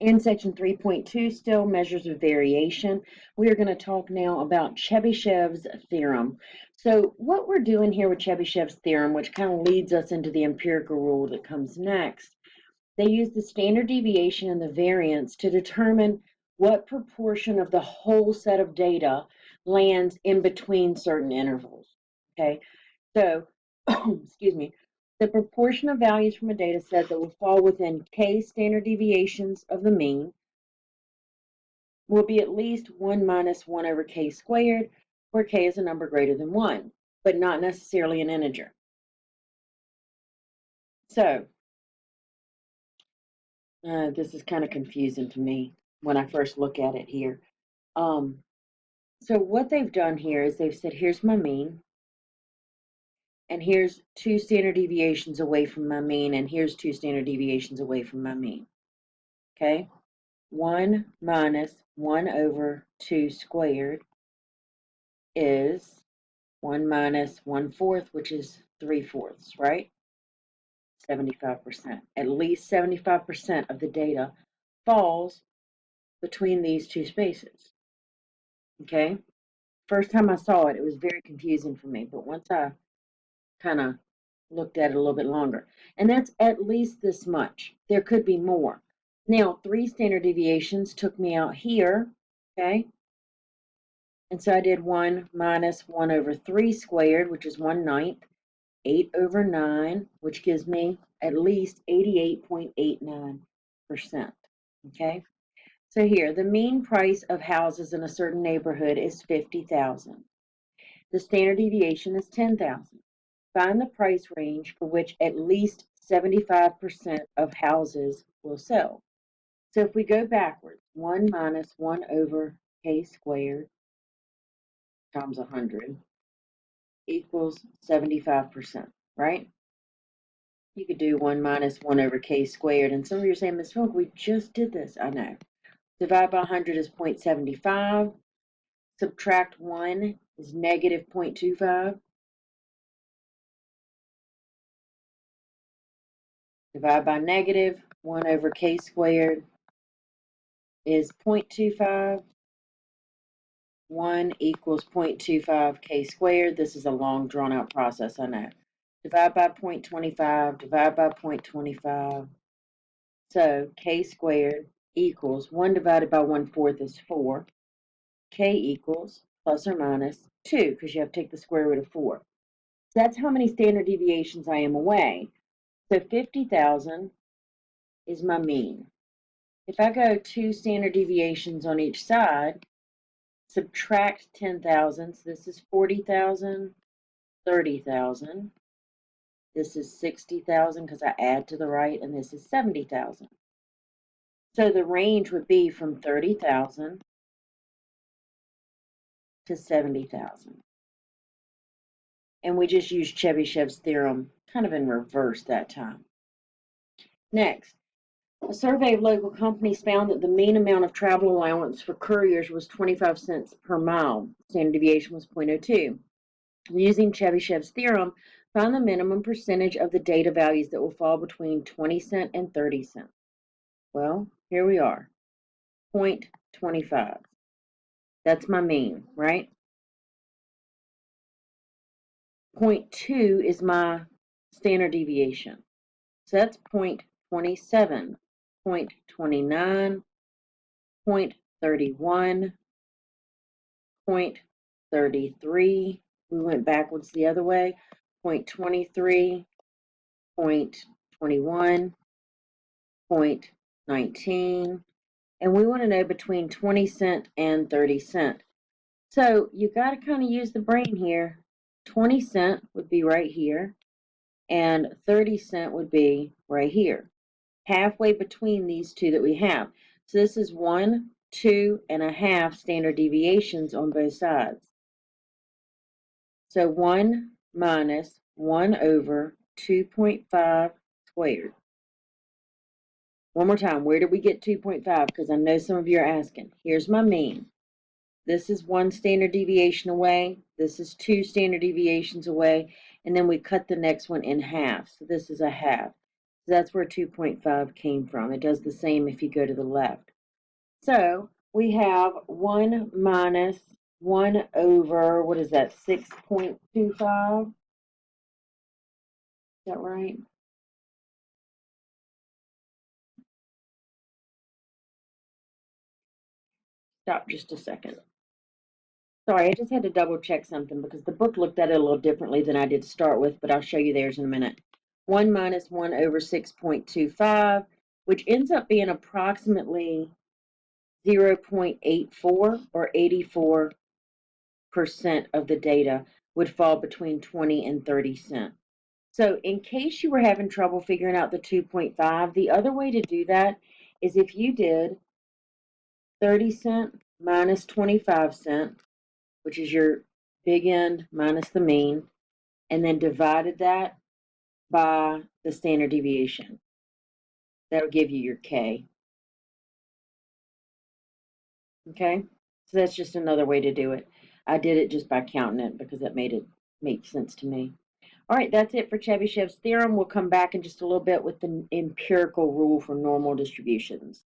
In section 3.2, still measures of variation, we are going to talk now about Chebyshev's theorem. So what we're doing here with Chebyshev's theorem, which kind of leads us into the empirical rule that comes next, they use the standard deviation and the variance to determine what proportion of the whole set of data lands in between certain intervals. Okay, so excuse me, the proportion of values from a data set that will fall within k standard deviations of the mean will be at least 1 minus 1 over k squared, where k is a number greater than 1, but not necessarily an integer. So this is kind of confusing to me when I first look at it here. So what they've done here is they've said, here's my mean, and here's 2 standard deviations away from my mean, and here's 2 standard deviations away from my mean. Okay? 1 minus 1 over 2 squared is 1 minus 1/4, which is 3/4, right? 75%. At least 75% of the data falls between these two spaces. Okay? First time I saw it, it was very confusing for me, but once I kind of looked at it a little bit longer, and that's at least this much. There could be more. Now, 3 standard deviations took me out here, okay? And so I did 1 minus 1 over 3 squared, which is 1/9, 8 over 9, which gives me at least 88.89%, okay? So here, the mean price of houses in a certain neighborhood is $50,000. The standard deviation is 10,000. Find the price range for which at least 75% of houses will sell. So if we go backwards, 1 minus 1 over k squared times 100 equals 75%, right? You could do 1 minus 1 over k squared, and some of you are saying, Ms. Funk, we just did this. I know. Divide by 100 is 0.75. Subtract 1 is negative 0.25. Divide by negative 1 over k squared is 0.25. 1 equals 0.25 k squared. This is a long drawn out process, I know. Divide by 0.25, divide by 0.25. So k squared equals 1 divided by 1/4 is 4. K equals plus or minus 2, because you have to take the square root of 4. So that's how many standard deviations I am away. So 50,000 is my mean. If I go 2 standard deviations on each side, subtract 10,000, so this is 40,000, 30,000. This is 60,000 because I add to the right, and this is 70,000. So the range would be from 30,000 to 70,000. And we just used Chebyshev's theorem kind of in reverse that time. Next, a survey of local companies found that the mean amount of travel allowance for couriers was 25 cents per mile. Standard deviation was 0.02. Using Chebyshev's theorem, find the minimum percentage of the data values that will fall between 20 cents and 30 cents. Well, here we are, 0.25. That's my mean, right? 0.2 is my standard deviation. So that's 0.27, 0.29, 0.31, 0.33. We went backwards the other way. 0.23, 0.21, 0.19. And we want to know between 20 cent and 30 cent. So you got to kind of use the brain here. 20 cent would be right here, and 30 cent would be right here, halfway between these two that we have. So this is 1, 2.5 standard deviations on both sides. So 1 minus 1 over 2.5 squared. One more time, where did we get 2.5? Because I know some of you are asking. Here's my mean. This is 1 standard deviation away. This is 2 standard deviations away. And then we cut the next one in half. So this is a half. So that's where 2.5 came from. It does the same if you go to the left. So we have 1 minus 1 over, what is that, 6.25? Is that right? Stop just a second. Sorry, I just had to double check something because the book looked at it a little differently than I did to start with, but I'll show you theirs in a minute. 1 minus 1 over 6.25, which ends up being approximately 0.84 or 84% of the data would fall between 20 and 30 cents. So in case you were having trouble figuring out the 2.5, the other way to do that is if you did 30 cent minus 25 cent, which is your big end minus the mean, and then divided that by the standard deviation. That'll give you your K. Okay? So that's just another way to do it. I did it just by counting it because that made it make sense to me. All right, that's it for Chebyshev's theorem. We'll come back in just a little bit with the empirical rule for normal distributions.